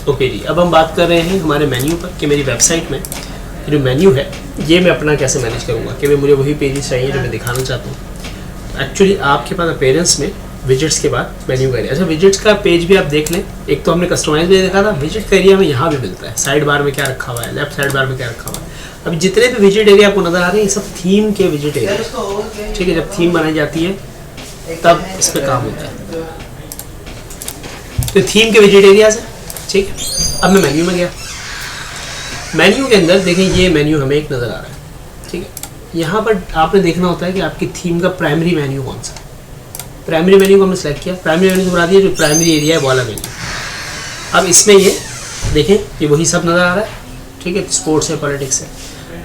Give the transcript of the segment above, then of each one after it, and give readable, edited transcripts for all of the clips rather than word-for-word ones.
Okay जी, अब हम बात कर रहे हैं हमारे मेन्यू पर कि मेरी वेबसाइट में जो मेन्यू है ये मैं अपना कैसे मैनेज करूँगा कि मुझे वही पेजेस चाहिए जो मैं दिखाना चाहता हूँ। एक्चुअली आपके पास अपीयरेंस में विजिट्स के बाद मेन्यू का एरिया, अच्छा विजिट्स का पेज भी आप देख लें। एक तो हमने कस्टमाइज में देखा था, विजिट का एरिया में यहाँ भी मिलता है, साइड बार में क्या रखा हुआ है, लेफ्ट साइड बार में क्या रखा हुआ है। अभी जितने भी विजिट एरिया आपको नजर आ रहे हैं ये सब थीम के विजिट एरिया, ठीक है। जब थीम बनाई जाती है तब इस पर काम होता है, तो थीम के विजिट एरिया है, ठीक है। अब मैं मेन्यू में गया, मेन्यू के अंदर देखें ये मेन्यू हमें एक नज़र आ रहा है, ठीक है। यहाँ पर आपने देखना होता है कि आपकी थीम का प्राइमरी मेन्यू कौन सा है। प्राइमरी मेन्यू को हमने सेलेक्ट किया, प्राइमरी मेन्यू को बना दिया जो प्राइमरी एरिया है वाला मेन्यू। अब इसमें ये देखें ये वही सब नज़र आ रहा है, ठीक है। स्पोर्ट्स है, पॉलिटिक्स है,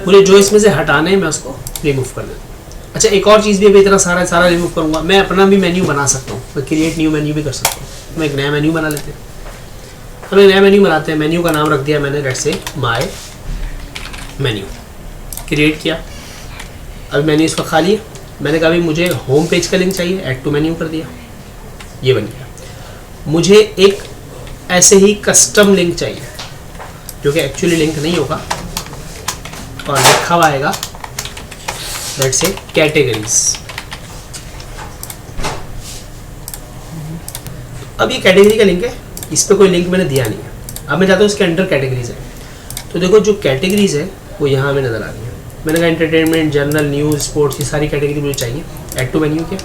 मुझे जो इसमें से हटाना है मैं उसको रिमूव कर देता हूँ। अच्छा एक और चीज़ भी, अभी इतना सारा रिमूव करूँगा, मैं अपना भी मेन्यू बना सकता हूँ, मैं क्रिएट न्यू मेन्यू भी कर सकता हूँ। मैं एक नया मेन्यू बना लेते हैं, हमें नया मेन्यू बनाते हैं। मेन्यू का नाम रख दिया मैंने let's say my menu, create किया। अब मेन्यू इसका खाली है, मैंने कहा भी मुझे होम पेज का लिंक चाहिए, ऐड टू मेन्यू कर दिया, ये बन गया। मुझे एक ऐसे ही कस्टम लिंक चाहिए जो कि एक्चुअली लिंक नहीं होगा और लिखा हुआ आएगा लेट्स से कैटेगरीज। अब ये कैटेगरी का लिंक है, इस पर कोई लिंक मैंने दिया नहीं है। अब मैं चाहता हूँ इसके अंडर कैटेगरीज है, तो देखो जो कैटेगरीज है वो यहाँ हमें नज़र आ रही है। मैंने कहा एंटरटेनमेंट, जनरल, न्यूज़, स्पोर्ट्स, ये सारी कैटेगरी मुझे चाहिए। ऐड टू मेन्यू के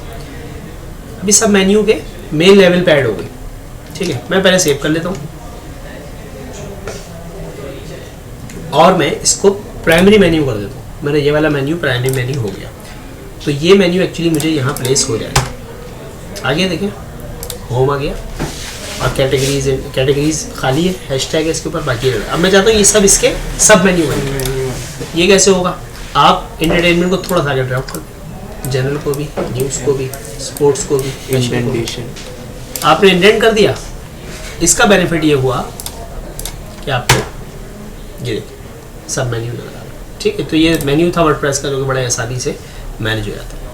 अभी सब मेन्यू के मेन लेवल पे ऐड हो गई, ठीक है। मैं पहले सेव कर लेता हूँ और मैं इसको प्राइमरी मेन्यू कर देता हूँ। मैंने ये वाला मेन्यू प्राइमरी मेन्यू हो गया, तो ये मेन्यू एक्चुअली मुझे यहाँ प्लेस हो जाएगा। आगे देखें होम आ गया और कैटेगरीज खाली है, हैशटैग है इसके ऊपर, बाकी है। अब मैं चाहता हूँ ये सब इसके सब मेन्यू बने। ये कैसे होगा, आप एंटरटेनमेंट को थोड़ा सा आगे ड्रॉप कर दें, जनरल को भी, न्यूज़ को भी, स्पोर्ट्स को भी, इंडेंटेशन आपने इंडेंट कर दिया। इसका बेनिफिट ये हुआ कि आपको ये सब मेन्यू नजर आ रहा है, ठीक है। तो ये मेन्यू था वर्डप्रेस का जो कि बड़े आसानी से मैनेज हो जाता है।